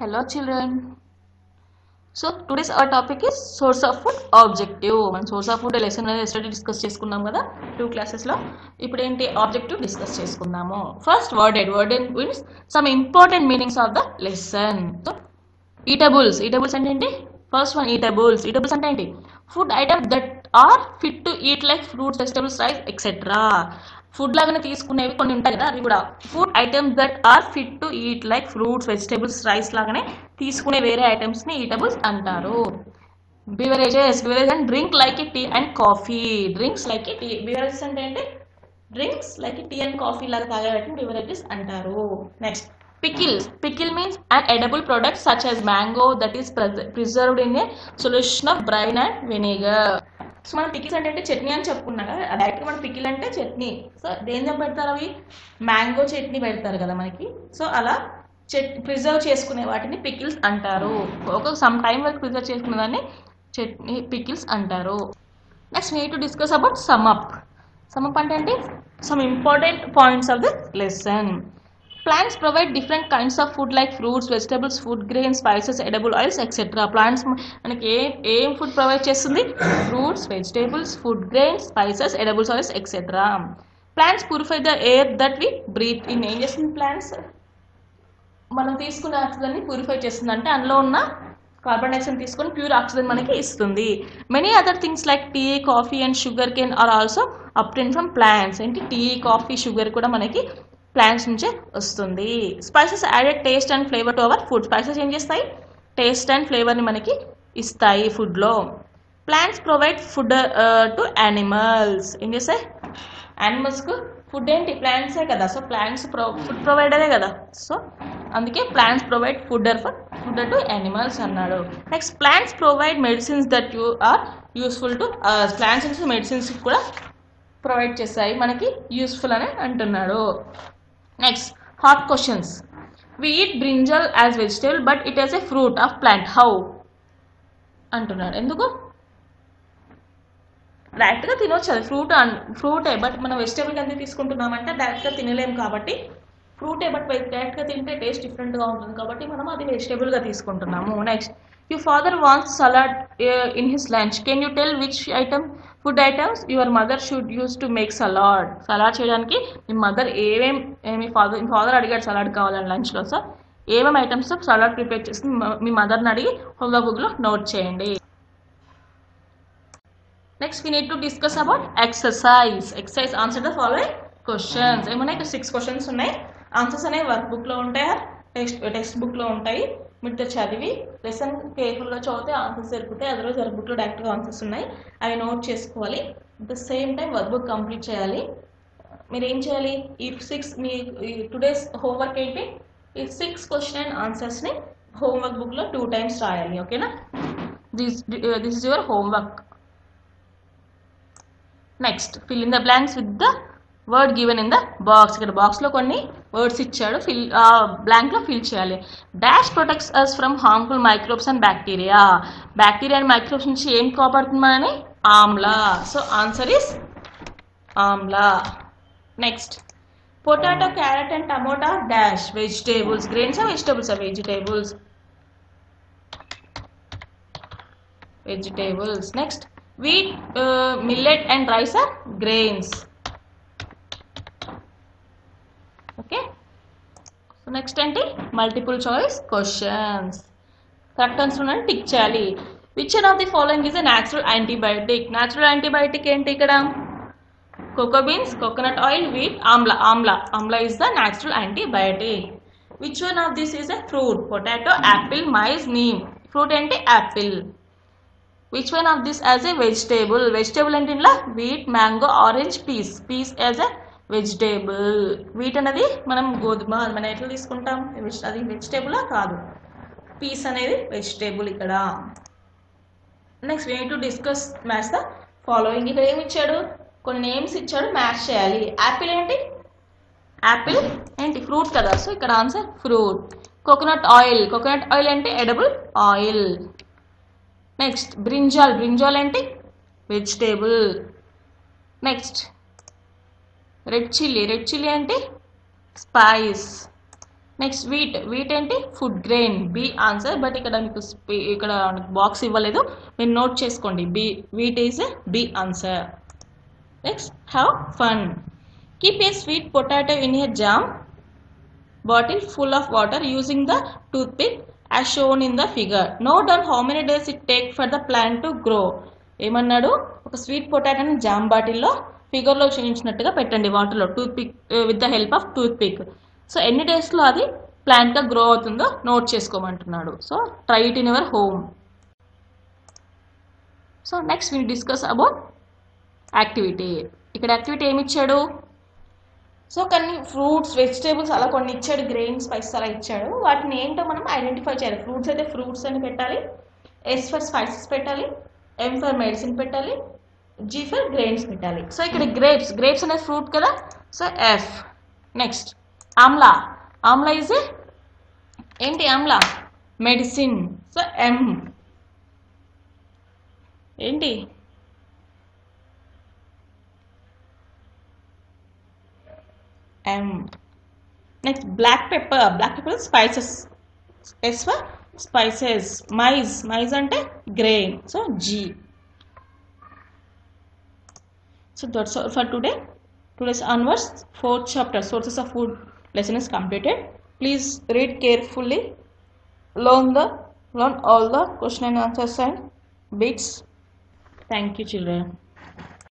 Hello children. So today's our topic is source of food objective. Man source of food lesson yesterday discuss చేసుకున్నాం కదా 2 classes లో. ఇప్పుడు ఏంటి objective discuss చేసుకుందాము. First worded means some important meanings of the lesson. So eatables అంటే ఏంటి? First one eatables అంటే ఏంటి? Food items that are fit to eat like fruits, vegetables, rice, etc. Food లాగానే తీసుకునేవి కొన్ని ఉంటాయి కదా, అవి కూడా food items that are fit to eat like fruits, vegetables, rice లాగానే తీసుకునే వేరే ఐటమ్స్ ని ఈటబుల్స్ అంటారు. Beverages and drink like tea and coffee. Drinks like tea, beverages అంటే ఏంటి? Drinks like tea and coffee లాగా తాగేవాటిని బివరేజెస్ అంటారు. Next pickle means an edible product such as mango that is preserved in a solution of brine and vinegar. So మనం pickles అంటే చట్నీ అని చెప్పుకున్నాం కదా, డైరెక్ట్గా మన పికిల్ అంటే చట్నీ. సో దేని పెడతారు? అవి మ్యాంగో చట్నీ పెడతారు కదా మనకి. సో అలా ప్రిజర్వ్ చేసుకునే వాటిని పికిల్స్ అంటారు. ఒక సమ్ టైం వరకు ప్రిజర్వ్ చేసుకునే దాన్ని చట్నీ పికిల్స్ అంటారు. Next we need to discuss about sum up అంటే ఏంటి? Some important points of the lesson. Plants provide different kinds of food like fruits, vegetables, food grains, spices, edible oils, etc. Plants మనకి ఏం food provide చేస్తుంది? Fruits, vegetables, food grains, spices, edibles oils, etcetera. Plants purify the air that we breathe in. ఏం చేస్తుంది plants? మనం తీసుకున్న ఆక్సిజన్ని purify చేస్తుంది, అంటే అందులో ఉన్న కార్బన్ డైఆక్సైడ్ తీసుకొని ప్యూర్ ఆక్సిజన్ మనకి ఇస్తుంది. Many other things like tea, coffee and sugar cane are also obtained from plants. ఏంటి? టీ, కాఫీ, షుగర్ కూడా మనకి ప్లాంట్స్ నుంచే వస్తుంది. Spices added taste and flavour to our food. Spices ఏం చేస్తాయి? టేస్ట్ అండ్ ఫ్లేవర్ని మనకి ఇస్తాయి ఫుడ్లో. Plants provide food to animals. ఏం చేస్తాయి? యానిమల్స్కు ఫుడ్ ఏంటి? ప్లాంట్సే కదా. సో ప్లాంట్స్ ఫుడ్ ప్రొవైడరే కదా. సో అందుకే plants provide food to animals అన్నాడు. Next plants provide medicines that you are useful to. Plants నుంచి మెడిసిన్స్ కూడా ప్రొవైడ్ చేస్తాయి, మనకి యూస్ఫుల్ అని అంటున్నాడు. Next hot questions. We eat brinjal as vegetable but it is a fruit of plant. How అంటున్నాడు. ఎందుకు? డైరెక్ట్గా తినొచ్చు, అది ఫ్రూటే, బట్ మనం వెజిటేబుల్ ఎందుకు తీసుకుంటున్నామంటే డైరెక్ట్గా తినలేము కాబట్టి ఫ్రూటే, బట్ డైరెక్ట్గా తింటే టేస్ట్ డిఫరెంట్గా ఉంటుంది కాబట్టి మనం అది వెజిటేబుల్గా తీసుకుంటున్నాము. Next your father wants salad in his lunch. Can you tell which food items your mother should use to make salad. Salad చేయడానికి మీ మదర్ మీ ఫాదర్ అడిగాడు సలాడ్ కావాలని లంచ్లో. సో ఏమేమి ఐటమ్స్ సలాడ్ ప్రిపేర్ చేసి మీ మదర్ని అడిగి హోంవర్క్ బుక్లో నోట్ చేయండి. Next we need to discuss about exercise. Answer the following questions. ఏమన్నా ఇక్కడ 6 క్వశ్చన్స్ ఉన్నాయి. ఆన్సర్స్ అనేవి వర్క్ బుక్లో ఉంటాయి, టెక్స్ట్ బుక్లో ఉంటాయి. మీరు చదివి లెసన్ కేర్ఫుల్గా చదివితే ఆన్సర్స్ సరిపోతాయి. అదర్వైజ్ వర్క్ బుక్లో డైరెక్ట్గా ఆన్సర్స్ ఉన్నాయి, అవి నోట్ చేసుకోవాలి. At the same time work book complete చేయాలి. మీరు ఏం చేయాలి? ఈ 6 మీ టుడేస్ హోంవర్క్ ఏంటి? ఈ 6 క్వశ్చన్ అండ్ ఆన్సర్స్ని హోంవర్క్ బుక్లో 2 times రాయాలి. ఓకేనా? This is your homework. Next fill in the blanks with the word given in the box. ఇక్కడ బాక్స్లో కొన్ని వర్డ్స్ ఇచ్చాడు, బ్లాంక్లో ఫిల్ చేయాలి. Dash protects us from harmful microbes and bacteria. Bacteria and microbes నుంచి ఏం కాపాడుతుందని? Amla. So answer is amla. Next potato, carrot and tomato dash vegetables. Grains are vegetables? Are vegetables. Next wheat, millet and rice are grains. Okay, so next ఏంటి? Multiple choice questions. Correct answer ఉన్నది tick చేయాలి. Which one of the following is a natural antibiotic. Natural antibiotic ఏంటి ఇక్కడ? Cocoa beans, coconut oil, wheat, amla is the natural antibiotic. Which one of this is a fruit? Potato, apple, maize, neem. Fruit ఏంటి? Apple. Which one of this as a vegetable? Vegetable అంటే ఇలా wheat, mango, orange, peas as a vegetable. Wheat అనేది మనం గోధుమ, మనం ఎట్లా తీసుకుంటాం? అది వెజిటేబులా? కాదు. పీస్ అనేది వెజిటేబుల్ ఇక్కడ. Next we need to discuss match the following. ఇక్కడ ఏమి ఇచ్చాడు? కొన్ని నేమ్స్ ఇచ్చాడు, మ్యాచ్ చేయాలి. యాపిల్ ఏంటి? యాపిల్ ఏంటి? ఫ్రూట్ కదా. సో ఇక్కడ ఆన్సర్ ఫ్రూట్. కోకోనట్ ఆయిల్ అంటే ఎడబుల్ ఆయిల్. నెక్స్ట్ బ్రింజాల్ ఏంటి? వెజిటేబుల్. నెక్స్ట్ రెడ్ చిల్లీ అంటే స్పైస్. నెక్స్ట్ వీట్ ఏంటి food grain B answer, but ఇక్కడ మీకు ఇక్కడ బాక్స్ ఇవ్వలేదు, మీరు నోట్ చేసుకోండి. Wheat is B answer. Next have fun. Keep a sweet potato in a jam bottle full of water using the toothpick as shown in the figure. Note down how many days it take for the plant to grow. ఏమన్నాడు, ఒక sweet పొటాటోని jam బాటిల్లో ఫిగర్లో చూపించినట్టుగా పెట్టండి వాటర్లో, toothpick with the help of toothpick. So ఎన్ని డేస్లో అది ప్లాంట్గా గ్రో అవుతుందో నోట్ చేసుకోమంటున్నాడు. So try it in your home. So next will discuss about activity. ఇక్కడ యాక్టివిటీ ఏమి ఇచ్చాడు, సో కొన్ని ఫ్రూట్స్ వెజిటేబుల్స్ అలా కొన్ని ఇచ్చాడు, గ్రెయిన్ స్పైసెస్ అలా ఇచ్చాడు. వాటిని ఏంటో మనం ఐడెంటిఫై చేయాలి. ఫ్రూట్స్ అయితే ఫ్రూట్స్ అని పెట్టాలి, ఎస్ ఫర్ స్పైసెస్ పెట్టాలి, ఎం ఫర్ మెడిసిన్ పెట్టాలి, జీ ఫర్ గ్రెయిన్స్ పెట్టాలి. సో ఇక్కడ గ్రేప్స్ అనేది ఫ్రూట్ కదా, so F. Next Amla is ఏంటి, ఆమ్లా మెడిసిన్, సో ఎం. ఏంటి M. Next black pepper spices, S for spices. Maize ante grain, so G. So that's all for today's onwards 4th chapter sources of food lesson is completed. Please read carefully, learn all the question and answers and bits. Thank you children.